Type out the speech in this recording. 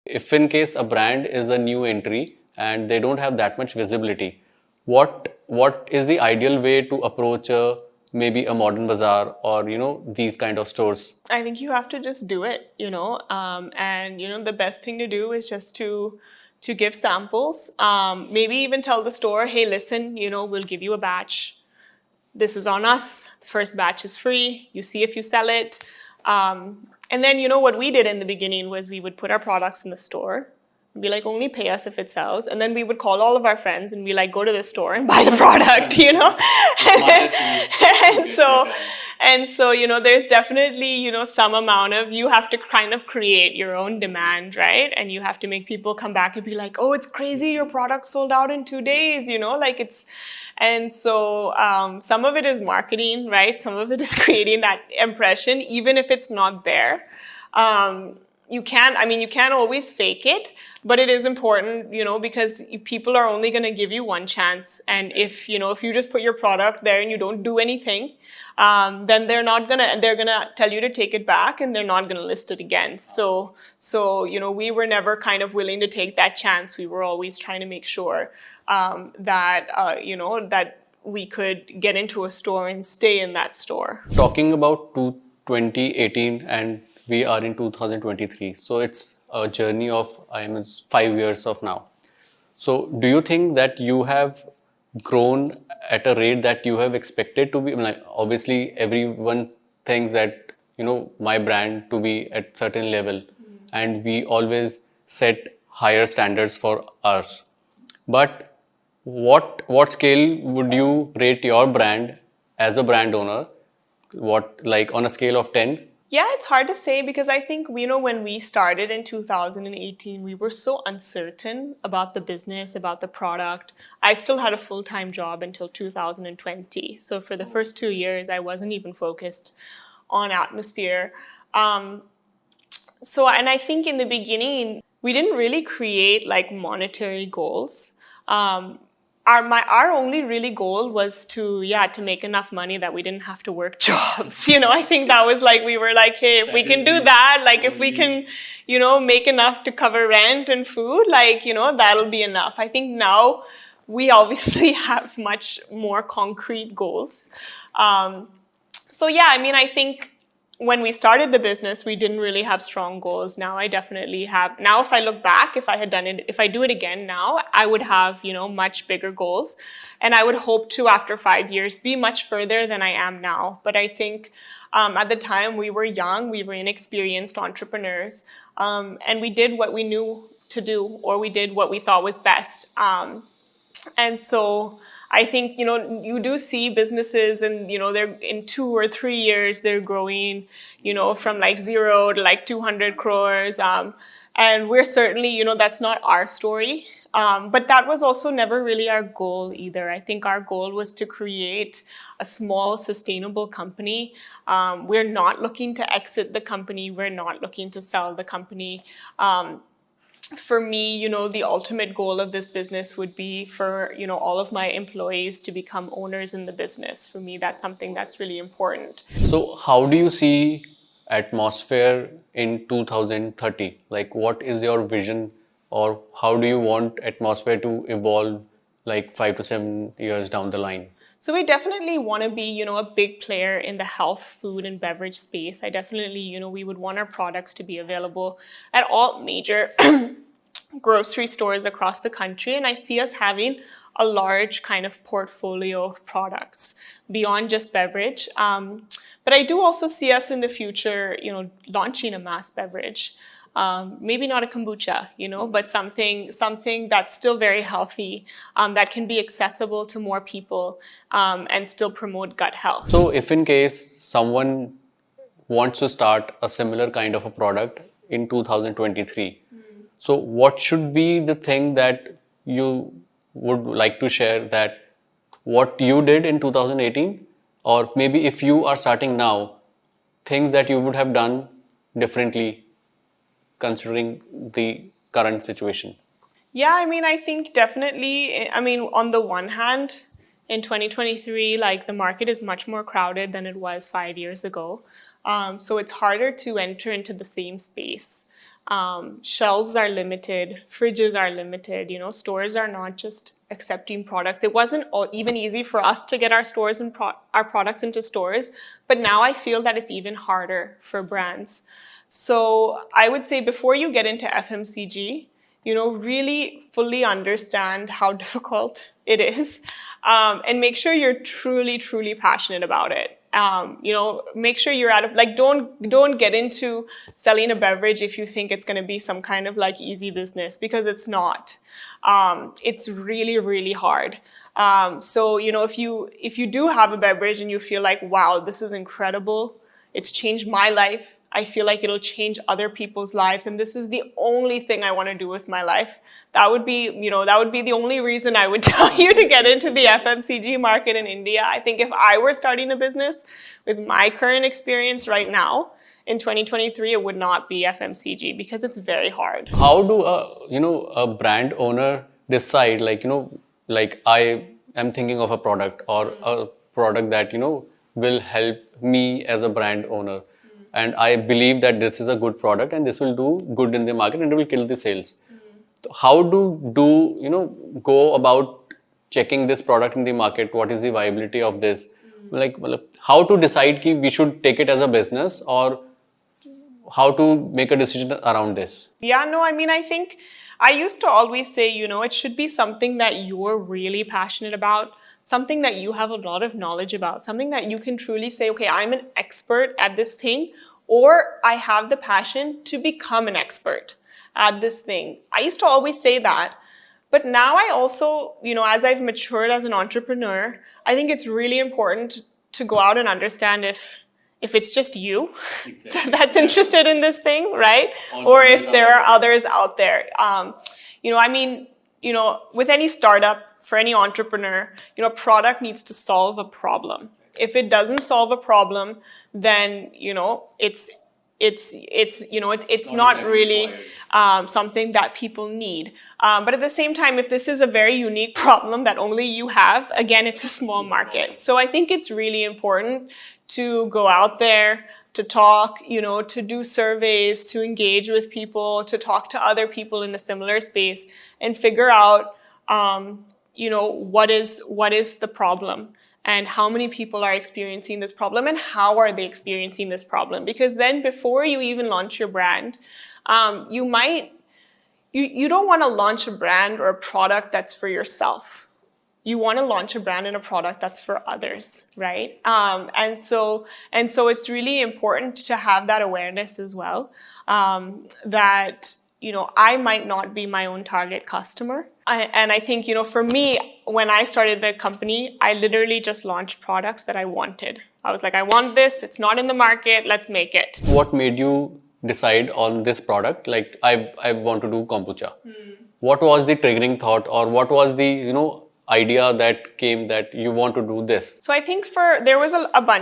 if in case a brand is a new entry and they don't have that much visibility, what is the ideal way to approach maybe a modern bazaar or these kind of stores? I think you have to just do it, and the best thing to do is just to give samples. Maybe even tell the store, hey, listen, we'll give you a batch. This is on us. The first batch is free. You see if you sell it. And then, what we did in the beginning was we would put our products in the store. Be like, only pay us if it sells. And then we would call all of our friends and be like, go to the store and buy the product, and so, there's definitely, some amount of, you have to kind of create your own demand, right? And you have to make people come back and be like, oh, it's crazy, your product sold out in 2 days, and so some of it is marketing, right? Some of it is creating that impression, even if it's not there. You can't always fake it, but it is important, because people are only going to give you one chance. And if you just put your product there and you don't do anything, then they're going to tell you to take it back and they're not going to list it again. So, we were never kind of willing to take that chance. We were always trying to make sure that we could get into a store and stay in that store. Talking about 2018 and we are in 2023, so it's a journey of 5 years of now. So do you think that you have grown at a rate that you have expected to be? Like, obviously everyone thinks that my brand to be at certain level, and we always set higher standards for us. But what scale would you rate your brand as a brand owner? What, like on a scale of 10? Yeah, it's hard to say because I think, when we started in 2018, we were so uncertain about the business, about the product. I still had a full-time job until 2020. So for the first 2 years, I wasn't even focused on Atmosphere. And I think in the beginning, we didn't really create like monetary goals. Our only really goal was to make enough money that we didn't have to work jobs. I think that was like, we were like, hey, if we can do that, like if we can, make enough to cover rent and food, like, that'll be enough. I think now we obviously have much more concrete goals. I think when we started the business, we didn't really have strong goals. Now I definitely have. Now, if I look back, if I do it again now, I would have, much bigger goals. And I would hope to, after 5 years, be much further than I am now. But I think at the time we were young, we were inexperienced entrepreneurs, and we did what we knew to do, or we did what we thought was best. And so I think, you do see businesses and, they're in 2 or 3 years, they're growing, from like 0 to like 200 crores. And we're certainly, that's not our story. But that was also never really our goal either. I think our goal was to create a small, sustainable company. We're not looking to exit the company. We're not looking to sell the company. For me, the ultimate goal of this business would be for, all of my employees to become owners in the business. For me, that's something that's really important. So how do you see Atmosphere in 2030? Like, what is your vision, or how do you want Atmosphere to evolve like 5 to 7 years down the line? So we definitely want to be, a big player in the health, food, and beverage space. I definitely, we would want our products to be available at all major grocery stores across the country. And I see us having a large kind of portfolio of products beyond just beverage. But I do also see us in the future, launching a mass beverage. Maybe not a kombucha, but something that's still very healthy, that can be accessible to more people, and still promote gut health. So if in case someone wants to start a similar kind of a product in 2023, so what should be the thing that you would like to share, that what you did in 2018, or maybe if you are starting now, things that you would have done differently considering the current situation? Yeah, I think definitely, on the one hand, in 2023, like the market is much more crowded than it was 5 years ago. So it's harder to enter into the same space. Shelves are limited, fridges are limited, you know, stores are not just accepting products. It wasn't even easy for us to get our stores and our products into stores, but now I feel that it's even harder for brands. So I would say before you get into FMCG, you know, really fully understand how difficult it is, and make sure you're truly, truly passionate about it. You know, make sure you're don't get into selling a beverage if you think it's going to be some kind of like easy business, because it's not. It's really, really hard. So, you know, if you do have a beverage and you feel like, wow, this is incredible, it's changed my life, I feel like it'll change other people's lives, and this is the only thing I want to do with my life, that would be, you know, that would be the only reason I would tell you to get into the FMCG market in India. I think if I were starting a business with my current experience right now in 2023, it would not be FMCG, because it's very hard. How do a brand owner decide, like, you know, like I am thinking of a product or a product that, you know, will help me as a brand owner, and I believe that this is a good product and this will do good in the market and it will kill the sales. How do you know, go about checking this product in the market? What is the viability of this? Like, how to decide ki we should take it as a business, or how to make a decision around this? Yeah, no, I mean, I think I used to always say, you know, it should be something that you're really passionate about, something that you have a lot of knowledge about, something that you can truly say, okay, I'm an expert at this thing, or I have the passion to become an expert at this thing. I used to always say that. But now I also, you know, as I've matured as an entrepreneur, I think it's really important to go out and understand if it's just you that's interested in this thing, right? Or if there are others out there. You know, I mean, you know, with any startup, for any entrepreneur, you know, product needs to solve a problem. If it doesn't solve a problem, then, you know, it's not really something that people need. But at the same time, if this is a very unique problem that only you have, again, it's a small market. So I think it's really important to go out there, to talk, you know, to do surveys, to engage with people, to talk to other people in a similar space and figure out, you know, what is the problem, and how many people are experiencing this problem, and how are they experiencing this problem? Because then before you even launch your brand, you don't want to launch a brand or a product that's for yourself. You want to launch a brand and a product that's for others, right? And so it's really important to have that awareness as well, that, you know, I might not be my own target customer. And I think, you know, for me, when I started the company, I literally just launched products that I wanted. I was like, I want this, it's not in the market, let's make it. What made you decide on this product? Like, I want to do kombucha. What was the triggering thought, or what was the, you know, idea that came that you want to do this? So I think there was a bunch